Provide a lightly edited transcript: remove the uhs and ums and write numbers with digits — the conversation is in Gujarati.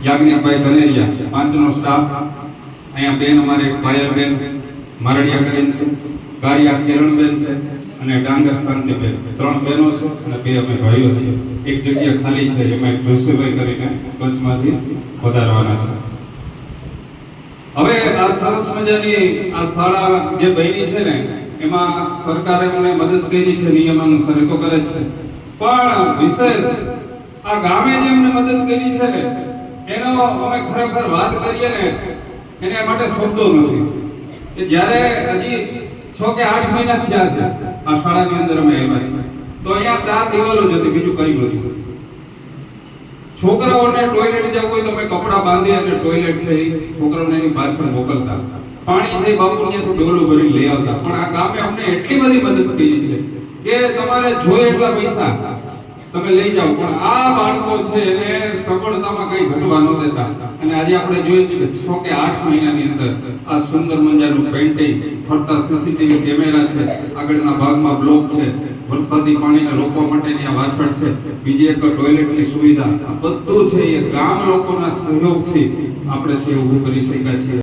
યાજ્ઞિકભાઈ કનેરિયા, 5નો સ્ટાફ અહીંયા બેન અમારે પાયલબેન મારડિયા કરીને છે, ગારિયા કિરણબેન છે અને ડાંગર શાંતિબેન, 3 બહેનો છે અને 2 અમે ભાઈઓ છીએ. એક જગ્યા ખાલી છે એમાં જોશીભાઈ કરીને કચ્છમાંથી પધારવાના છે. હવે આ સરસ મજાની આ શાળા જે બની છે ને એમાં સરકારે મને મદદ કરી છે, નિયમ અનુસાર તો કરે જ છે, પણ વિશેષ આ ગામે જે અમને મદદ કરી છે ને એનો અમે ખરેખર વાત કરીએ ને એને માટે શબ્દો નથી. કે જ્યારે હજી 6 કે 8 મહિના થયા છે આ શાળાની અંદર અમે આવ્યા છીએ, તો અહીંયા 4 દિવાલો જ હતી, બીજું કંઈ નહોતું. છોકરાઓને ટોયલેટ જવું હોય તો અમે કપડા બાંધી અને ટોયલેટ છે એ છોકરાઓને એની પાછળ મોકલતા, પાણી છે બાપુને તો ડોલું ભરીને લઈ આવતા. પણ આ ગામે અમને એટલી બધી મદદ કરી છે કે તમારે જોઈએ એટલા પૈસા તમે લઈ જાઓ, પણ આ બાળકો છે એને સફળતામાં કઈ ઘટવા ન દેતા. અને આજે આપણે જોઈએ છીએ કે 6 કે 8 મહિનાની અંદર આ સુંદર મજાનું પેઇન્ટિંગ, ફરતા સીસીટીવી કેમેરા છે, આગળના ભાગમાં બ્લોક છે, વરસાદી પાણીને રોકવા માટેની આ વાછળ છે, બીજી એક ટોયલેટની સુવિધા, આ બધું છે એ ગામ લોકોના સહયોગથી આપણે છે ઊભું કરી શક્યા છીએ.